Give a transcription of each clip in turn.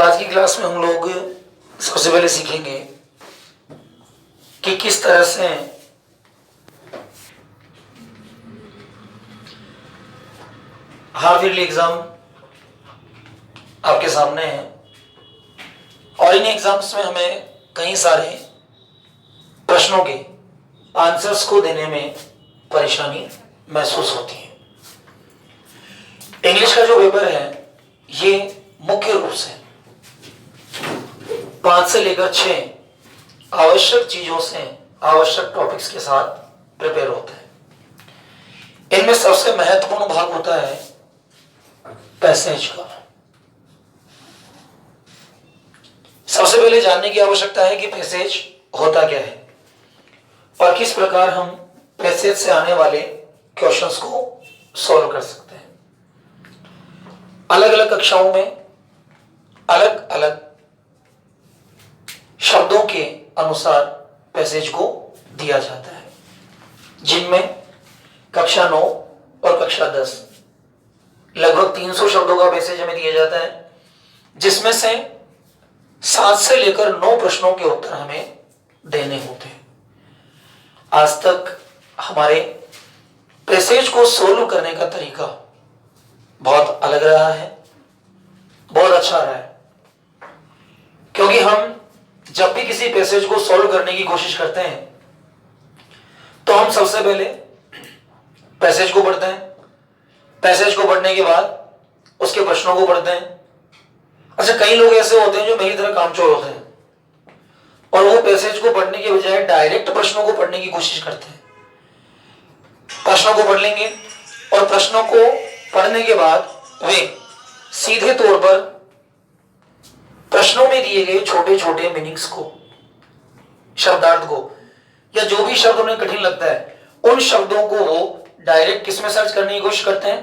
आज की क्लास में हम लोग सबसे पहले सीखेंगे कि किस तरह से हाफ ईयरली एग्जाम आपके सामने है और इन एग्जाम्स में हमें कई सारे प्रश्नों के आंसर्स को देने में परेशानी महसूस होती है। इंग्लिश का जो पेपर है ये मुख्य रूप से 5 से लेकर 6 आवश्यक चीजों से आवश्यक टॉपिक्स के साथ प्रिपेयर होता है। इनमें सबसे महत्वपूर्ण भाग होता है पैसेज का। सबसे पहले जानने की आवश्यकता है कि पैसेज होता क्या है और किस प्रकार हम पैसेज से आने वाले क्वेश्चंस को सॉल्व कर सकते हैं। अलग अलग कक्षाओं में अलग अलग शब्दों के अनुसार पैसेज को दिया जाता है, जिनमें कक्षा 9 और कक्षा 10 लगभग 300 शब्दों का पैसेज हमें दिया जाता है, जिसमें से 7 से लेकर 9 प्रश्नों के उत्तर हमें देने होते हैं। आज तक हमारे पैसेज को सोल्व करने का तरीका बहुत अलग रहा है, बहुत अच्छा रहा है, क्योंकि हम जब भी किसी पैसेज को सॉल्व करने की कोशिश करते हैं तो हम सबसे पहले पैसेज को पढ़ते हैं। पैसेज को पढ़ने के बाद उसके प्रश्नों को पढ़ते हैं। अच्छा, कई लोग ऐसे होते हैं जो मेरी तरह कामचोर होते हैं और वो पैसेज को पढ़ने के बजाय डायरेक्ट प्रश्नों को पढ़ने की कोशिश करते हैं। प्रश्नों को पढ़ लेंगे और प्रश्नों को पढ़ने के बाद वे सीधे तौर पर प्रश्नों में दिए गए छोटे छोटे मीनिंग्स को, शब्दार्थ को, या जो भी शब्द उन्हें कठिन लगता है उन शब्दों को वो डायरेक्ट किस में सर्च करने की कोशिश करते हैं,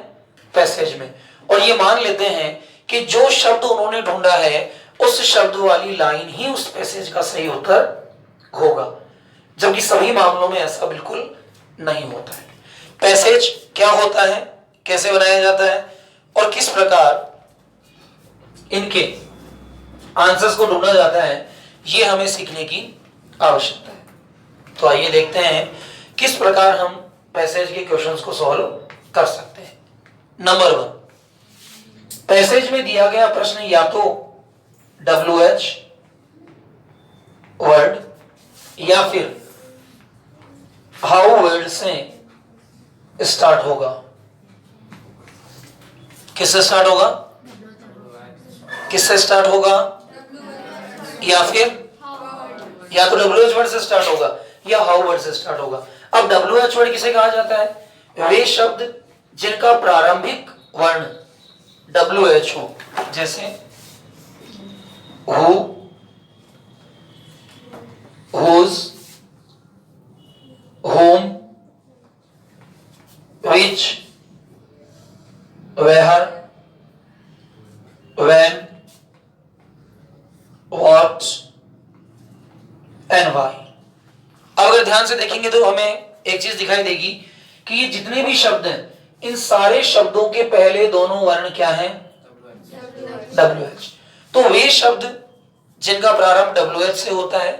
पैसेज में। और ये मान लेते हैं कि जो शब्द उन्होंने ढूंढा है उस शब्द वाली लाइन ही उस पैसेज का सही उत्तर होगा, जबकि सभी मामलों में ऐसा बिल्कुल नहीं होता है। पैसेज क्या होता है, कैसे बनाया जाता है और किस प्रकार इनके आंसर्स को ढूंढा जाता है, ये हमें सीखने की आवश्यकता है। तो आइए देखते हैं किस प्रकार हम पैसेज के क्वेश्चंस को सॉल्व कर सकते हैं। नंबर 1, पैसेज में दिया गया प्रश्न या तो WH वर्ड या फिर हाउ वर्ड से स्टार्ट होगा। किससे स्टार्ट होगा? किससे स्टार्ट होगा? या फिर या तो WH वर्ड से स्टार्ट होगा या हाउ वर्ड से स्टार्ट होगा। अब WH वर्ड किसे कहा जाता है? वे शब्द जिनका प्रारंभिक वर्ण WH हो, जैसे who, whose, whom, which, where, when, what and why। अगर ध्यान से देखेंगे तो हमें एक चीज दिखाई देगी कि ये जितने भी शब्द हैं इन सारे शब्दों के पहले दोनों वर्ण क्या हैं? WH। तो वे शब्द जिनका प्रारंभ WH से होता है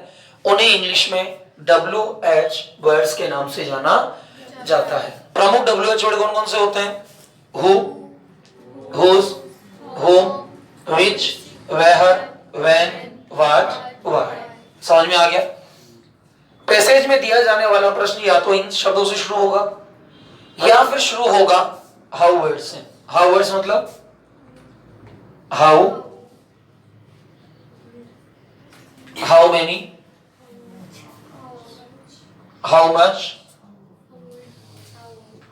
उन्हें इंग्लिश में WH वर्ड्स के नाम से जाना जाता है। प्रमुख WH वर्ड कौन कौन से होते हैं? who, whose, whom, which, where, when, what, why। समझ में आ गया? पैसेज में दिया जाने वाला प्रश्न या तो इन शब्दों से शुरू होगा या फिर शुरू होगा हाउ वर्ड से। हाउ वर्ड्स मतलब how, how many, how much,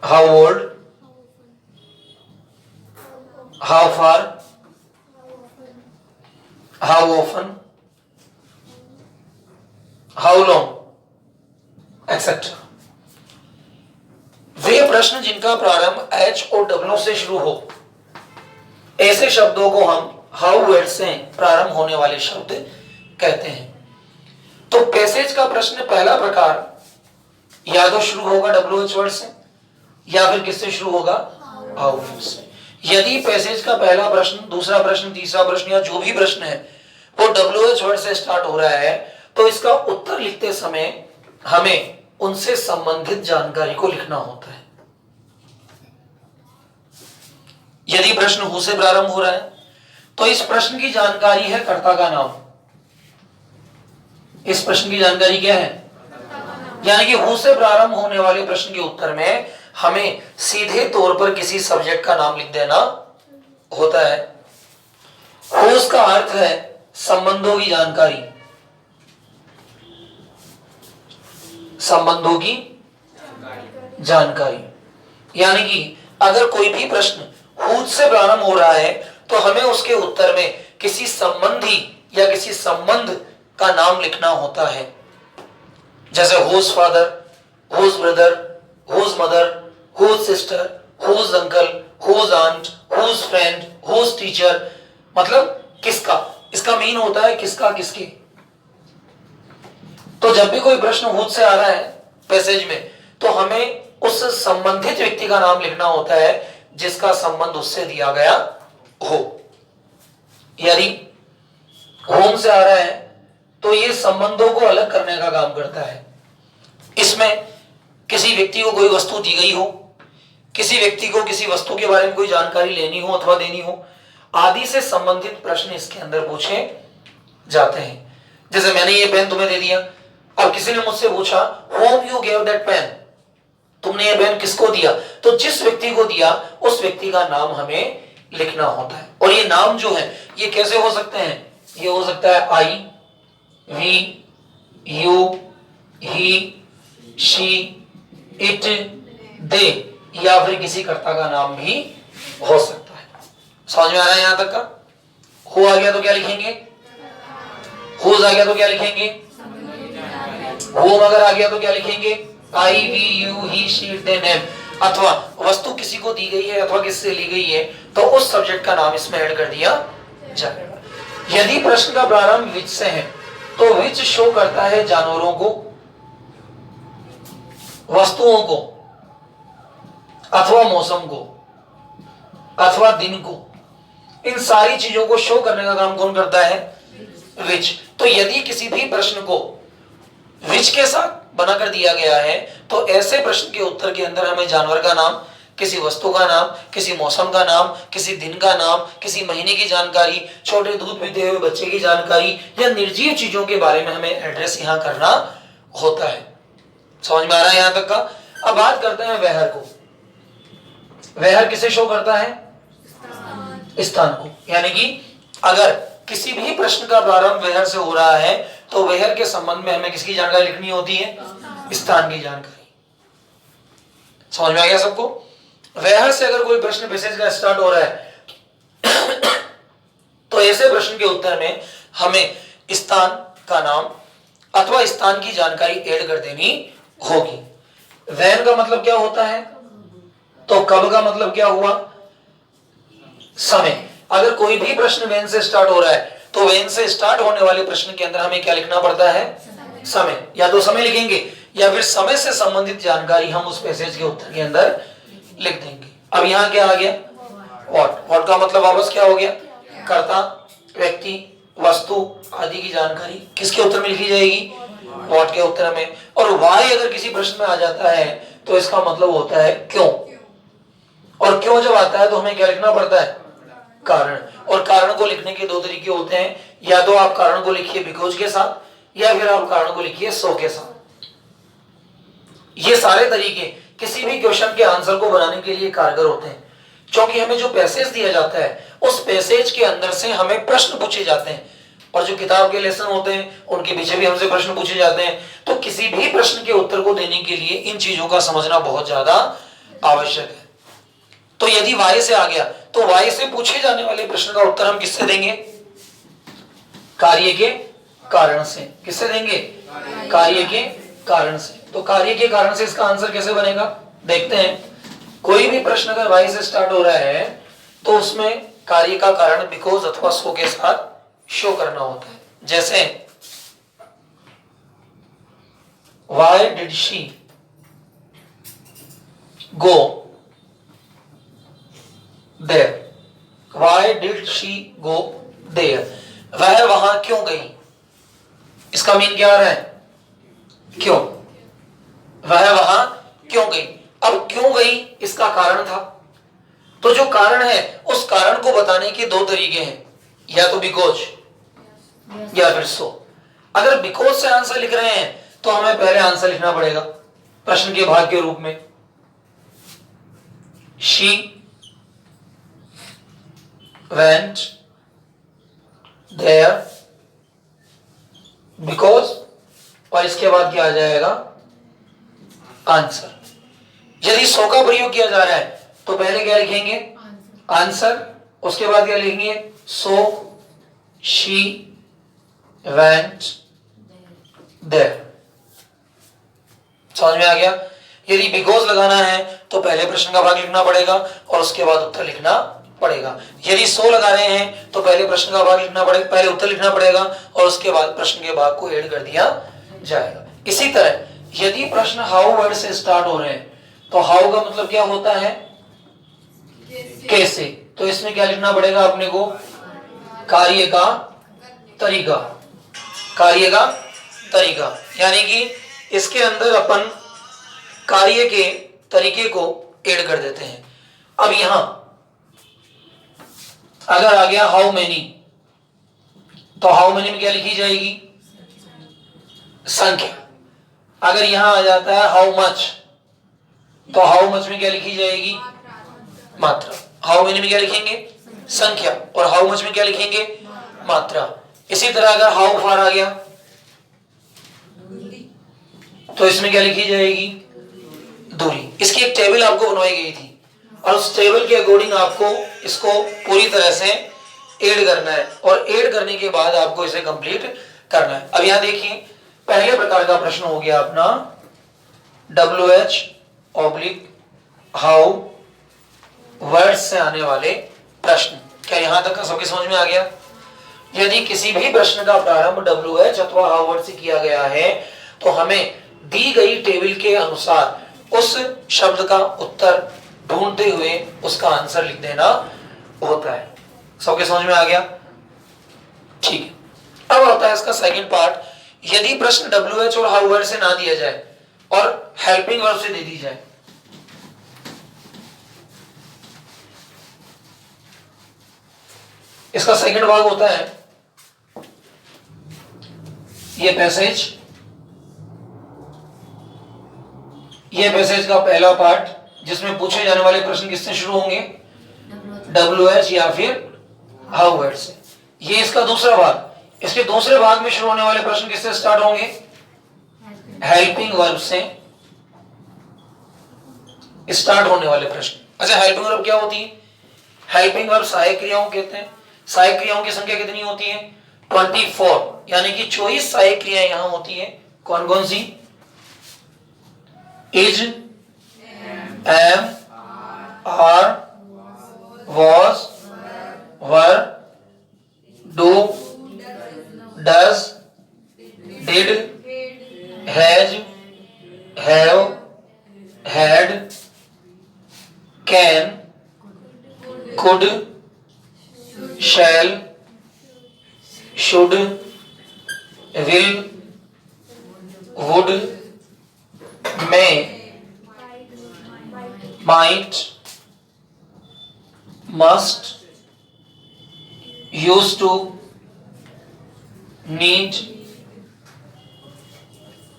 how old, how far, how often, how long, etcetera. वे प्रश्न जिनका प्रारंभ H और W से शुरू हो, ऐसे शब्दों को हम हाउ वर्ड से प्रारंभ होने वाले शब्द कहते हैं। तो पैसेज का प्रश्न पहला प्रकार या तो शुरू होगा WH वर्ड से या फिर किससे शुरू होगा? हाउ वर्ड से। यदि पैसेज का पहला प्रश्न, दूसरा प्रश्न, तीसरा प्रश्न या जो भी प्रश्न है वो WH वर्ड से स्टार्ट हो रहा है, तो इसका उत्तर लिखते समय हमें उनसे संबंधित जानकारी को लिखना होता है। यदि प्रश्न हु से प्रारंभ हो रहा है तो इस प्रश्न की जानकारी है कर्ता का नाम। इस प्रश्न की जानकारी क्या है? यानी कि हु से प्रारंभ होने वाले प्रश्न के उत्तर में हमें सीधे तौर पर किसी सब्जेक्ट का नाम लिख देना होता है। हुज का अर्थ है संबंधों की जानकारी, संबंधों की जानकारी। यानी कि अगर कोई भी प्रश्न हुज से प्रारंभ हो रहा है तो हमें उसके उत्तर में किसी संबंधी या किसी संबंध का नाम लिखना होता है। जैसे whose father, whose brother, whose mother, whose sister, whose uncle, whose aunt, whose friend, whose teacher, मतलब किसका। इसका मीन होता है किसका, किसकी। तो जब भी कोई प्रश्न हुज से आ रहा है पैसेज में तो हमें उस संबंधित व्यक्ति का नाम लिखना होता है जिसका संबंध उससे दिया गया हो। यदि होम से आ रहा है तो ये संबंधों को अलग करने का काम करता है। इसमें किसी व्यक्ति को कोई वस्तु दी गई हो, किसी व्यक्ति को किसी वस्तु के बारे में कोई जानकारी लेनी हो अथवा देनी हो आदि से संबंधित प्रश्न इसके अंदर पूछे जाते हैं। जैसे मैंने ये पेन तुम्हें दे दिया, अब किसी ने मुझसे पूछा home you gave that pain, तुमने ये पेन किसको दिया, तो जिस व्यक्ति को दिया उस व्यक्ति का नाम हमें लिखना होता है। और ये नाम जो है ये कैसे हो सकते हैं? ये हो सकता है I, we, you, he, she, it, they, या फिर किसी कर्ता का नाम भी हो सकता है। समझ में आ रहा है यहां तक का? हो आ गया तो क्या लिखेंगे? हुज आ गया तो क्या लिखेंगे? होम अगर आ गया तो क्या लिखेंगे? I, we, you, he, she, it, they, name. अथवा वस्तु किसी को दी गई है अथवा किससे ली गई है तो उस सब्जेक्ट का नाम इसमें ऐड कर दिया जाएगा। यदि प्रश्न का प्रारंभ विच से है तो विच शो करता है जानवरों को, वस्तुओं को, अथवा मौसम को, अथवा दिन को। इन सारी चीजों को शो करने का काम कौन करता है? विच। तो यदि किसी भी प्रश्न को विच के साथ बनाकर दिया गया है तो ऐसे प्रश्न के उत्तर के अंदर हमें जानवर का नाम, किसी वस्तु का नाम, किसी मौसम का नाम, किसी दिन का नाम, किसी महीने की जानकारी, छोटे दूध पीते हुए बच्चे की जानकारी या निर्जीव चीजों के बारे में हमें एड्रेस यहां करना होता है। समझ में आ रहा है यहां तक का? अब बात करते हैं वेहर को। वेहर किसे शो करता है? स्थान को। यानी कि अगर किसी भी प्रश्न का प्रारंभ वेहर से हो रहा है तो वेहर के संबंध में हमें किसकी जानकारी लिखनी होती है? स्थान की जानकारी। समझ में आ गया सबको? वेहर से अगर कोई प्रश्न पैसेज का स्टार्ट हो रहा है तो ऐसे प्रश्न के उत्तर में हमें स्थान का नाम अथवा स्थान की जानकारी ऐड कर देनी होगी। वैन का मतलब क्या होता है? तो कब का मतलब क्या हुआ? समय। अगर कोई भी प्रश्न वेन से स्टार्ट हो रहा है तो वेन से स्टार्ट होने वाले प्रश्न के अंदर हमें क्या लिखना पड़ता है? समय। या तो समय लिखेंगे या फिर समय से संबंधित जानकारी हम उस पैसेज के उत्तर के अंदर लिख देंगे। अब यहां क्या आ गया? व्हाट। व्हाट का मतलब वापस क्या हो गया? कर्ता, व्यक्ति, वस्तु आदि की जानकारी किसके उत्तर में लिखी जाएगी? व्हाट के उत्तर में। और वाई अगर किसी प्रश्न में आ जाता है तो इसका मतलब होता है क्यों। और क्यों जब आता है तो हमें क्या लिखना पड़ता है? कारण। और कारण को लिखने के दो तरीके होते हैं, या तो आप कारण को लिखिए बिकॉज के साथ या फिर आप कारण को लिखिए सो के साथ। ये सारे तरीके किसी भी क्वेश्चन के आंसर को बनाने के लिए कारगर होते हैं, क्योंकि हमें जो पैसेज दिया जाता है उस पैसेज के अंदर से हमें प्रश्न पूछे जाते हैं और जो किताब के लेसन होते हैं उनके पीछे भी हमसे प्रश्न पूछे जाते हैं। तो किसी भी प्रश्न के उत्तर को देने के लिए इन चीजों का समझना बहुत ज्यादा आवश्यक है। तो यदि वाई से आ गया तो वाई से पूछे जाने वाले प्रश्न का उत्तर हम किससे देंगे? कार्य के कारण से। किससे देंगे? कार्य के कारण से। तो कार्य के कारण से इसका आंसर कैसे बनेगा देखते हैं। कोई भी प्रश्न अगर वाई से स्टार्ट हो रहा है तो उसमें कार्य का कारण बिकॉज अथवा सो के साथ शो करना होता है। जैसे why did she go there. Why did she go there? वह वहां क्यों गई? इसका मीन क्या आ रहा है? क्यों? वह वहां क्यों गई? अब क्यों गई इसका कारण था, तो जो कारण है उस कारण को बताने के दो तरीके हैं, या तो बिकॉज या फिर सो। अगर बिकॉज से आंसर लिख रहे हैं तो हमें पहले आंसर लिखना पड़ेगा प्रश्न के भाग के रूप में। शी वेंट देयर बिकॉज, और इसके बाद क्या आ जाएगा? आंसर। यदि सो का प्रयोग किया जा रहा है तो पहले क्या लिखेंगे? आंसर। उसके बाद क्या लिखेंगे? So she went there. समझ में आ गया? यदि बिकॉज लगाना है तो पहले प्रश्न का भाग लिखना पड़ेगा और उसके बाद उत्तर लिखना पड़ेगा। यदि सो लगा रहे हैं तो पहले प्रश्न का भाग लिखना पड़ेगा, पहले उत्तर लिखना पड़ेगा और उसके बाद प्रश्न के भाग को ऐड कर दिया जाएगा। इसी तरह यदि प्रश्न हाउ वर्ड से स्टार्ट हो रहे हैं तो हाउ का मतलब क्या होता है? कैसे। तो इसमें क्या लिखना पड़ेगा अपने को? कार्य का तरीका। कार्य का तरीका, यानी कि इसके अंदर अपन कार्य के तरीके को ऐड कर देते हैं। अब यहां अगर आ गया हाउ मेनी, तो हाउ मेनी में क्या लिखी जाएगी? संख्या। अगर यहां आ जाता है हाउ मच, तो हाउ मच में क्या लिखी जाएगी? मात्रा। हाउ मेनी में क्या लिखेंगे? संख्या। और हाउ मच में क्या लिखेंगे? मात्रा। इसी तरह अगर हाउ फार आ गया तो इसमें क्या लिखी जाएगी? दूरी। इसकी एक टेबल आपको बनवाई गई थी और उस टेबल के अकॉर्डिंग आपको इसको पूरी तरह से ऐड करना है और ऐड करने के बाद आपको इसे कंप्लीट करना है। अब यहां देखिए, पहले प्रकार का प्रश्न हो गया अपना WH/ हाउ वर्ड से आने वाले प्रश्न। क्या यहां तक का सबके समझ में आ गया? यदि किसी भी प्रश्न का प्रारंभ WH अथवा हाउ वर्ड से किया गया है तो हमें दी गई टेबल के अनुसार उस शब्द का उत्तर ढूंढते हुए उसका आंसर लिख देना होता है। सबके समझ में आ गया? ठीक है। अब आता है इसका सेकंड पार्ट। यदि प्रश्न WH और हाउ वर्ड से ना दिया जाए और हेल्पिंग वर्ब से दे दी जाए, इसका सेकंड भाग होता है ये पैसेज। ये पैसेज का पहला पार्ट जिसमें पूछे जाने वाले प्रश्न किससे शुरू होंगे? WH या फिर हाउ वर्ड से। ये इसका दूसरा भाग। इसके दूसरे भाग में शुरू होने वाले प्रश्न किससे स्टार्ट होंगे? हेल्पिंग वर्ब से स्टार्ट होने वाले प्रश्न। अच्छा, हेल्पिंग वर्ब क्या होती है? हेल्पिंग वर्ब सहायक क्रियाओं कहते हैं। सहायक क्रियाओं की संख्या कितनी होती है? 24, यानी कि 24 सहायक क्रियाएं यहां होती है। कौन कौन सी? Is, am, are, was, were, do, does, did, has, have, had, can, could, shall, should, will, would, may, might, must, used to, need,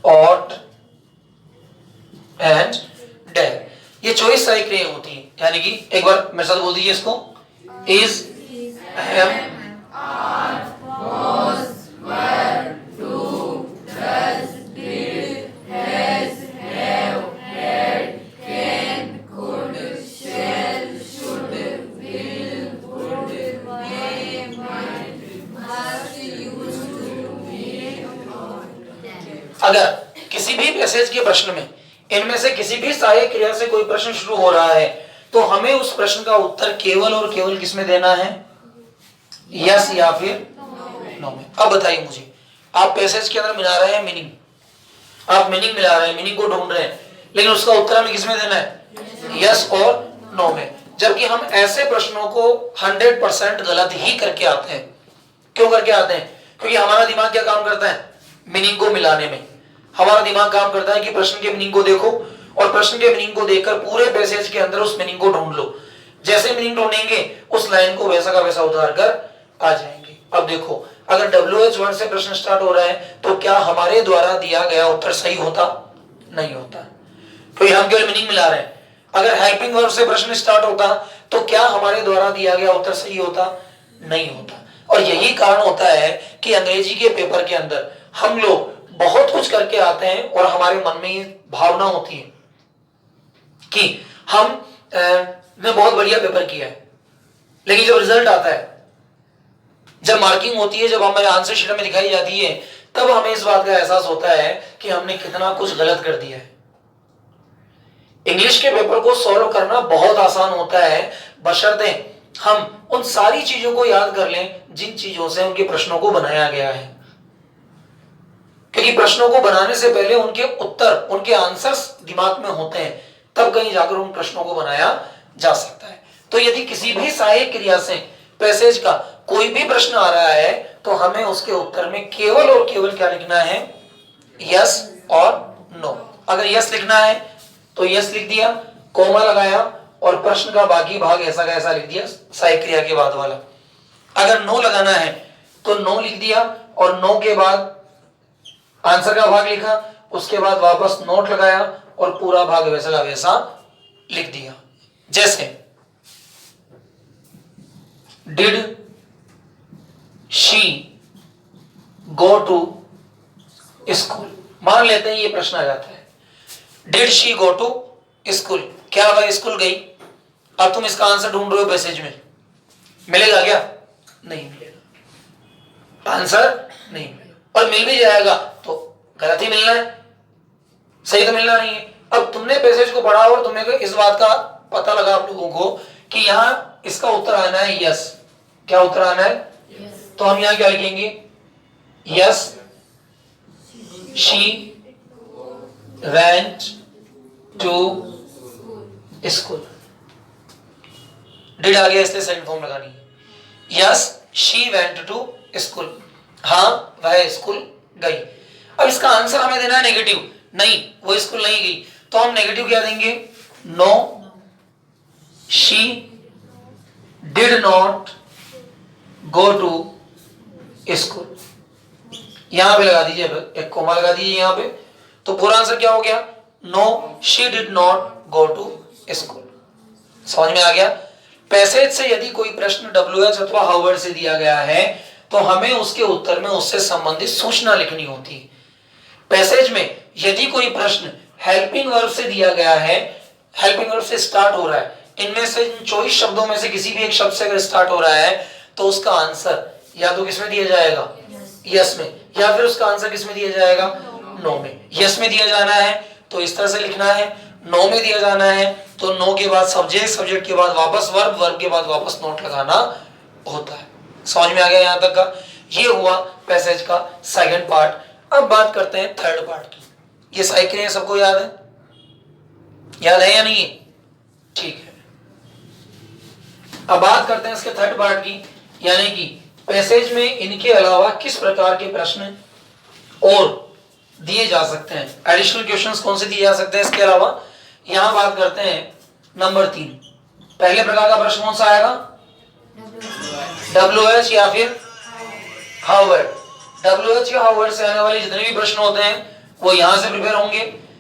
ought and dare। ये 24 सहायक क्रियाएं होती हैं। यानी कि एक बार मेरे साथ बोल दीजिए इसको। is, am, was, were, do, does, did, has, have, had, can, could, shall, should, will, would, may, might, must, used to, need, ought। अगर किसी भी पैसेज के प्रश्न में इनमें से किसी भी सहायक क्रिया से कोई प्रश्न शुरू हो रहा है तो हमें उस प्रश्न का उत्तर केवल और केवल किसमें देना है? यस या फिर नो में। अब बताइए मुझे, आप पैसेज के अंदर मिला रहे हैं मीनिंग, आप मीनिंग मिला रहे हैं, मीनिंग को ढूंढ रहे हैं, लेकिन उसका उत्तर हमें किसमें देना है? यस और नो में। जबकि हम ऐसे प्रश्नों को 100% गलत ही करके आते हैं। क्यों करके आते हैं? क्योंकि हमारा दिमाग क्या काम करता है? मीनिंग को मिलाने में। हमारा दिमाग काम करता है कि प्रश्न के मीनिंग को देखो और प्रश्न के मीनिंग को देखकर पूरे पैसेज के अंदर उस मीनिंग को ढूंढ लो। जैसे मीनिंग ढूंढेंगे उस लाइन को वैसा का वैसा उतार कर आ जाएंगे। अब देखो, अगर WH वर्ड से प्रश्न स्टार्ट हो रहा है तो क्या हमारे द्वारा दिया गया उत्तर सही होता? नहीं होता, क्योंकि हम केवल मीनिंग मिला रहे हैं। अगर हेल्पिंग वर्ब से प्रश्न स्टार्ट होता तो क्या हमारे द्वारा दिया गया उत्तर सही होता? नहीं होता। और यही कारण होता है कि अंग्रेजी के पेपर के अंदर हम लोग बहुत कुछ करके आते हैं और हमारे मन में ये भावना होती है कि हम ने बहुत बढ़िया पेपर किया है, लेकिन जब रिजल्ट आता है, जब मार्किंग होती है, जब हमें आंसर शीट में दिखाई जाती है, तब हमें इस बात का एहसास होता है कि हमने कितना कुछ गलत कर दिया है। इंग्लिश के पेपर को सॉल्व करना बहुत आसान होता है, बशर्ते हम उन सारी चीजों को याद कर लें जिन चीजों से उनके प्रश्नों को बनाया गया है। क्योंकि प्रश्नों को बनाने से पहले उनके उत्तर, उनके आंसर्स दिमाग में होते हैं, तब कहीं जाकर उन प्रश्नों को बनाया जा सकता है। तो यदि किसी भी सहायक क्रिया से पैसेज का कोई भी प्रश्न आ रहा है तो हमें उसके उत्तर में केवल और केवल क्या लिखना है? यस और नो। अगर यस लिखना है तो यस लिख दिया, कोमा लगाया और प्रश्न का बाकी भाग ऐसा का ऐसा लिख दिया, सहायक क्रिया के बाद वाला। अगर नो लगाना है तो नो लिख दिया और नो के बाद आंसर का भाग लिखा, उसके बाद वापस नोट लगाया और पूरा भाग वैसा का वैसा लिख दिया। जैसे did she go to school, मान लेते हैं ये प्रश्न आ जाता है, did she go to school, क्या वह स्कूल गई? अब तुम इसका आंसर ढूंढ रहे हो पैसेज में, मिलेगा क्या? नहीं मिलेगा, आंसर नहीं मिलेगा। और मिल भी जाएगा तो गलत ही मिलना है, सही तो मिलना नहीं है। अब तुमने पैसेज को पढ़ा और तुम्हें इस बात का पता लगा आप लोगों को कि यहां इसका उत्तर आना है यस। क्या उत्तर आना है? तो हम यहां क्या लिखेंगे? Yes she went to school. Did आ गया इसलिए सेकंड फॉर्म लगानी है। Yes she went to school, हाँ वह स्कूल गई। अब इसका आंसर हमें देना है नेगेटिव, नहीं वो स्कूल नहीं गई, तो हम नेगेटिव क्या देंगे? No she did not go to school. यहां पे लगा दीजिए, एक कोमा लगा दीजिए यहां पे, तो पूरा आंसर क्या हो गया? No she did not go to school. समझ में आ गया? पैसेज से यदि कोई प्रश्न WH अथवा हावर्ड से दिया गया है तो हमें उसके उत्तर में उससे संबंधित सूचना लिखनी होती है। पैसेज में यदि कोई प्रश्न हेल्पिंग वर्ब से दिया गया है, हेल्पिंग वर्ब से स्टार्ट हो रहा है, इनमें से 24 शब्दों में से किसी भी एक शब्द से अगर स्टार्ट हो रहा है तो उसका आंसर या तो किसमें दिया जाएगा? यस में, या फिर उसका आंसर किसमें दिया जाएगा? नो में। यस में दिया जाना है तो इस तरह से लिखना है, नो में दिया जाना है तो नो के बाद सब्जेक्ट, सब्जेक्ट के बाद वापस वर्ब, वर्ब के बाद वापस नोट लगाना होता है। समझ में आ गया यहां तक का? ये हुआ पैसेज का सेकंड पार्ट। अब बात करते हैं थर्ड पार्ट की। ये सहायक क्रियाएं सबको याद है? याद है या नहीं है? ठीक है। अब बात करते हैं इसके थर्ड पार्ट की, यानी कि पैसेज में इनके अलावा किस प्रकार के प्रश्न और दिए जा सकते हैं, एडिशनल क्वेश्चंस कौन से दिए जा सकते हैं इसके अलावा। यहां बात करते हैं नंबर 3। पहले प्रकार का प्रश्न कौन सा आएगा? WH या फिर हावर्ड। WH या हावर्ड से आने वाले जितने भी प्रश्न होते हैं वो यहां से प्रिपेयर होंगे।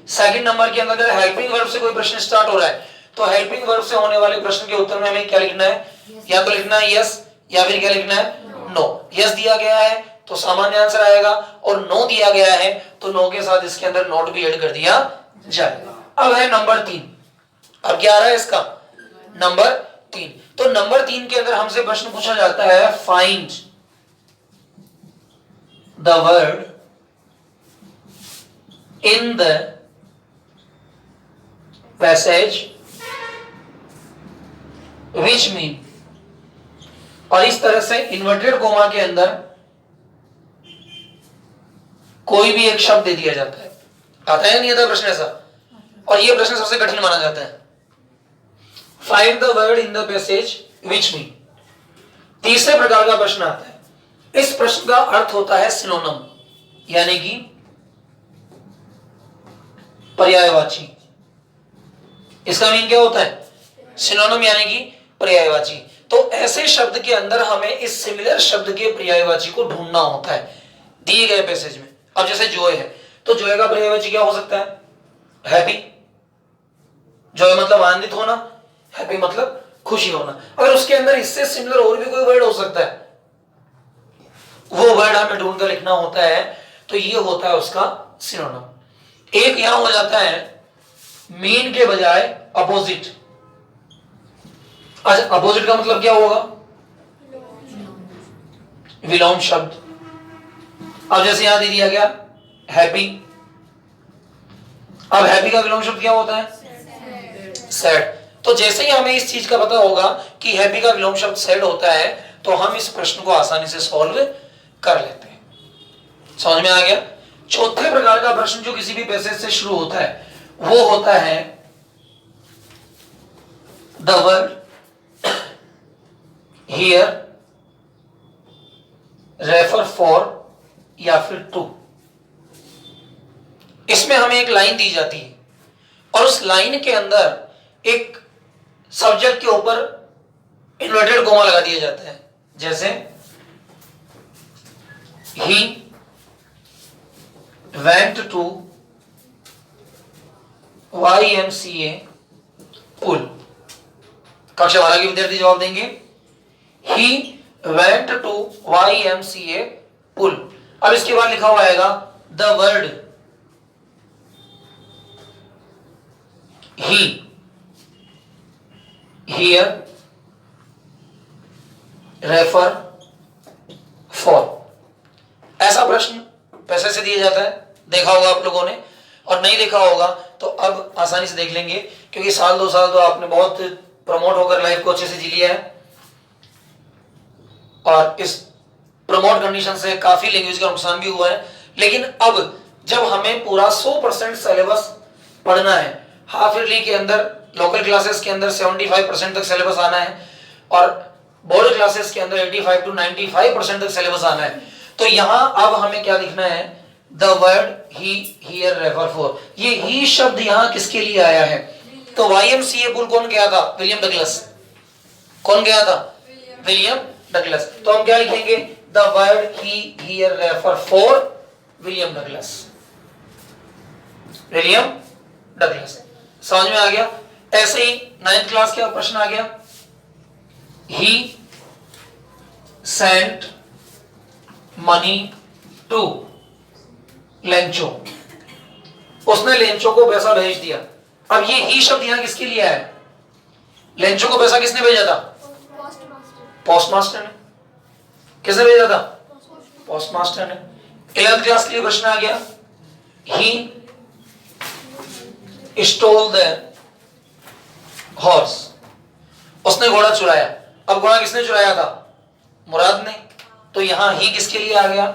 सेकंड नंबर के अंदर हेल्पिंग वर्ब से कोई प्रश्न स्टार्ट हो रहा है तो हेल्पिंग वर्ब से होने वाले प्रश्न के उत्तर में हमें क्या लिखना है? या तो लिखना है यस या फिर क्या लिखना है? नो। यस दिया गया है तो सामान्य आंसर आएगा और नो दिया गया है तो नो के साथ इसके अंदर नोट भी ऐड कर दिया जाएगा। अब है नंबर 3। अब क्या आ रहा है इसका? नंबर 3। तो नंबर 3 के अंदर हमसे प्रश्न पूछा जाता है, find the word in the passage which mean, और इस तरह से इन्वर्टेड कोमा के अंदर कोई भी एक शब्द दे दिया जाता है। आता है नहीं आता प्रश्न ऐसा? और यह प्रश्न सबसे कठिन माना जाता है। Find the word in the passage which mean. तीसरे प्रकार का प्रश्न आता है। इस प्रश्न का अर्थ होता है सिनोनिम, यानी कि पर्यायवाची। इसका मीन क्या होता है? सिनोनिम यानी कि पर्यायवाची। तो ऐसे शब्द के अंदर हमें इस सिमिलर शब्द के पर्यायवाची को ढूंढना होता है दिए गए पैसेज में। अब जैसे जॉय है, तो जॉय का पर्यायवाची क्या हो सकता है? हैप्पी। जॉय मतलब आनंदित होना, हैप्पी मतलब खुशी होना। अगर उसके अंदर इससे सिमिलर और भी कोई वर्ड हो सकता है, वो वर्ड हमें ढूंढ कर लिखना होता है, तो ये होता है उसका सिनोनिम। एक यहां हो जाता है मीन के बजाय अपोजिट। अच्छा, अपोजिट का मतलब क्या होगा? विलोम शब्द। अब जैसे यहां दे दिया गया हैप्पी, अब हैप्पी का विलोम शब्द क्या होता है? सैड। तो जैसे ही हमें इस चीज का पता होगा कि हैप्पी का विलोम शब्द सैड होता है, तो हम इस प्रश्न को आसानी से सॉल्व कर लेते हैं। समझ में आ गया? चौथे प्रकार का प्रश्न जो किसी भी पैसेज से शुरू होता है, वो होता है the word here refer for या फिर टू। इसमें हमें एक लाइन दी जाती है और उस लाइन के अंदर एक सब्जेक्ट के ऊपर इन्वर्टेड कोमा लगा दिया जाता है। जैसे ही वेंट टू YMCA पुल। कक्षा 12 के विद्यार्थी जवाब देंगे ही वेंट टू YMCA पुल। अब इसके बाद लिखा हुआ आएगा the word he here refer for. ऐसा प्रश्न पैसे से दिया जाता है, देखा होगा आप लोगों ने, और नहीं देखा होगा तो अब आसानी से देख लेंगे, क्योंकि साल 2 साल तो आपने बहुत प्रमोट होकर लाइफ को अच्छे से जी लिया है और इस प्रमोट कंडीशन से काफी लैंग्वेज का नुकसान भी हुआ है। लेकिन अब जब हमें पूरा 100% सिलेबस पढ़ना है, हाफ ईयरली के अंदर लोकल क्लासेस के अंदर 75% तक सिलेबस आना है और बोर्ड क्लासेस के अंदर 85 to 95% तक सिलेबस आना है, तो यहां अब हमें क्या लिखना है? The word he here refer for. ये ही शब्द यहां किसके लिए आया है? तो YMCA पुल कौन गया था? William Douglas. कौन गया था? William Douglas. तो हम क्या लिखेंगे? The word he here refer for William Douglas. William Douglas. समझ में आ गया? ऐसे ही 9th क्लास का प्रश्न आ गया, ही सेंट मनी टू लेंचो। उसने लेंचो को पैसा भेज दिया। अब ये ही शब्द यहां किसके लिए है? लेंचो को पैसा किसने भेजा था? पोस्टमास्टर ने। किसने भेजा था? पोस्टमास्टर ने। 11th क्लास के लिए प्रश्न आ गया, ही स्टोल द हॉर्स। उसने घोड़ा चुराया। अब घोड़ा किसने चुराया था? मुराद ने। तो यहां ही किसके लिए आ गया?